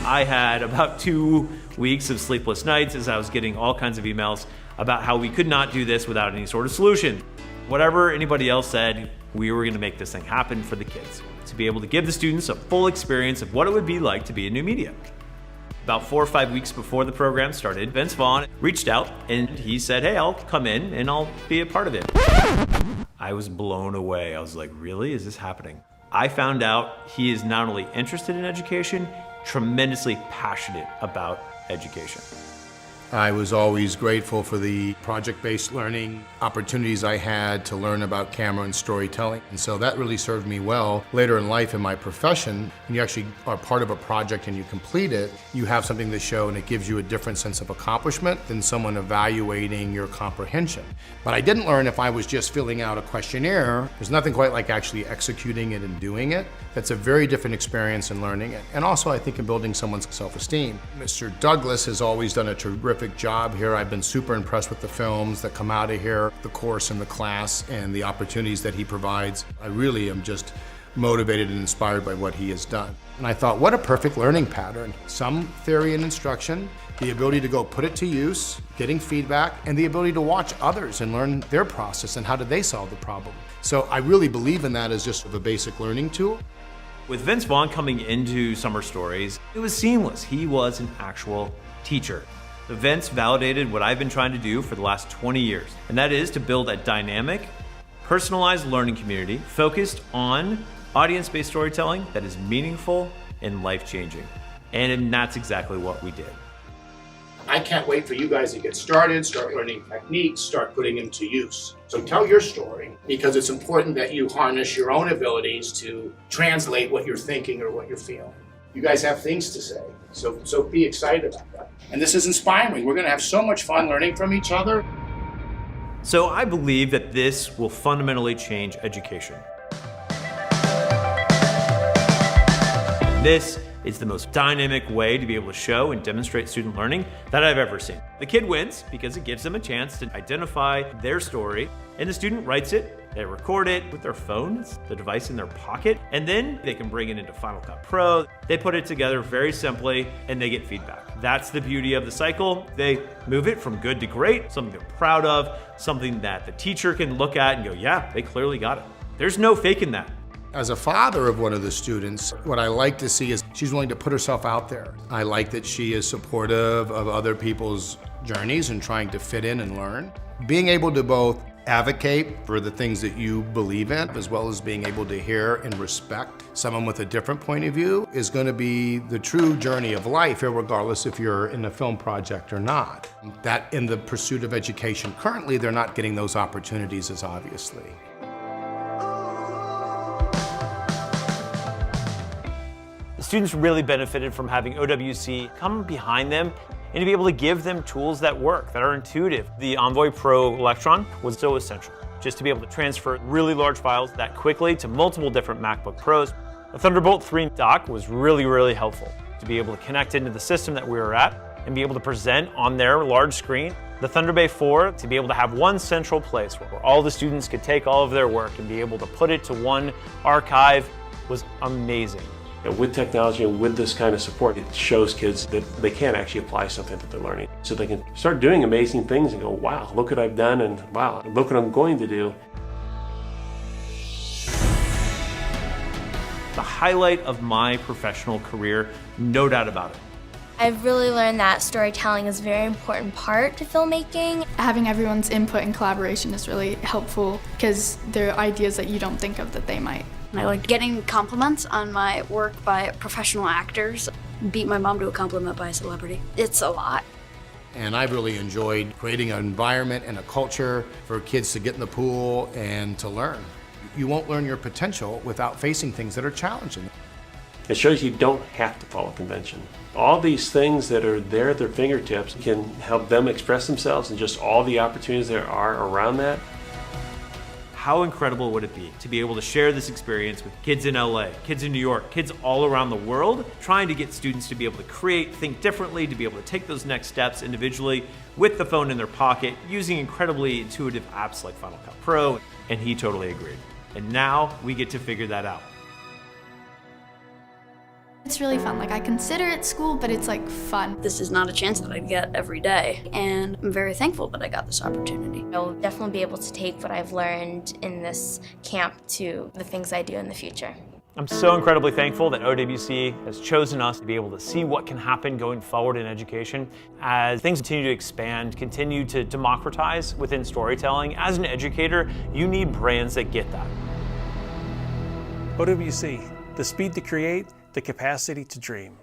I had about 2 weeks of sleepless nights as I was getting all kinds of emails about how we could not do this without any sort of solution. Whatever anybody else said, we were gonna make this thing happen for the kids, to be able to give the students a full experience of what it would be like to be in new media. About 4 or 5 weeks before the program started, Vince Vaughn reached out and he said, hey, I'll come in and I'll be a part of it. I was blown away. I was like, really? Is this happening? I found out he is not only interested in education, tremendously passionate about education. I was always grateful for the project-based learning opportunities I had to learn about camera and storytelling. And so that really served me well later in life in my profession. When you actually are part of a project and you complete it, you have something to show and it gives you a different sense of accomplishment than someone evaluating your comprehension. But I didn't learn if I was just filling out a questionnaire. There's nothing quite like actually executing it and doing it. That's a very different experience in learning it. And also I think in building someone's self-esteem. Mr. Douglas has always done a terrific job here. I've been super impressed with the films that come out of here, the course and the class, and the opportunities that he provides. I really am just motivated and inspired by what he has done. And I thought, what a perfect learning pattern. Some theory and instruction, the ability to go put it to use, getting feedback, and the ability to watch others and learn their process and how did they solve the problem. So I really believe in that as just a basic learning tool. With Vince Vaughn coming into Summer Stories, it was seamless. He was an actual teacher. Vince validated what I've been trying to do for the last 20 years, and that is to build a dynamic, personalized learning community focused on audience-based storytelling that is meaningful and life-changing. And that's exactly what we did. I can't wait for you guys to get started, start learning techniques, start putting them to use. So tell your story, because it's important that you harness your own abilities to translate what you're thinking or what you're feeling. You guys have things to say, so be excited about that. And this is inspiring. We're gonna have so much fun learning from each other. So I believe that this will fundamentally change education. This is the most dynamic way to be able to show and demonstrate student learning that I've ever seen. The kid wins because it gives them a chance to identify their story, and the student writes it, they record it with their phone, it's the device in their pocket, and then they can bring it into Final Cut Pro. They put it together very simply, and they get feedback. That's the beauty of the cycle. They move it from good to great, something they're proud of, something that the teacher can look at and go, yeah, they clearly got it. There's no faking that. As a father of one of the students, what I like to see is she's willing to put herself out there. I like that she is supportive of other people's journeys and trying to fit in and learn. Being able to both advocate for the things that you believe in, as well as being able to hear and respect someone with a different point of view is going to be the true journey of life, regardless if you're in a film project or not. That in the pursuit of education currently, they're not getting those opportunities as obviously. The students really benefited from having OWC come behind them and to be able to give them tools that work, that are intuitive. The Envoy Pro Electron was so essential, just to be able to transfer really large files that quickly to multiple different MacBook Pros. The Thunderbolt 3 dock was really helpful to be able to connect into the system that we were at and be able to present on their large screen. The Thunderbay 4 to be able to have one central place where all the students could take all of their work and be able to put it to one archive was amazing. With technology and with this kind of support, it shows kids that they can actually apply something that they're learning. So they can start doing amazing things and go, wow, look what I've done, and wow, look what I'm going to do. The highlight of my professional career, no doubt about it. I've really learned that storytelling is a very important part to filmmaking. Having everyone's input and collaboration is really helpful because there are ideas that you don't think of that they might. I like getting compliments on my work by professional actors. Beat my mom to a compliment by a celebrity. It's a lot. And I've really enjoyed creating an environment and a culture for kids to get in the pool and to learn. You won't learn your potential without facing things that are challenging. It shows you don't have to follow convention. All these things that are there at their fingertips can help them express themselves, and just all the opportunities there are around that. How incredible would it be to be able to share this experience with kids in LA, kids in New York, kids all around the world, trying to get students to be able to create, think differently, to be able to take those next steps individually with the phone in their pocket, using incredibly intuitive apps like Final Cut Pro, and he totally agreed. And now we get to figure that out. It's really fun. Like, I consider it school, but it's like fun. This is not a chance that I get every day, and I'm very thankful that I got this opportunity. I'll definitely be able to take what I've learned in this camp to the things I do in the future. I'm so incredibly thankful that OWC has chosen us to be able to see what can happen going forward in education as things continue to expand, continue to democratize within storytelling. As an educator, you need brands that get that. OWC, the speed to create, the capacity to dream.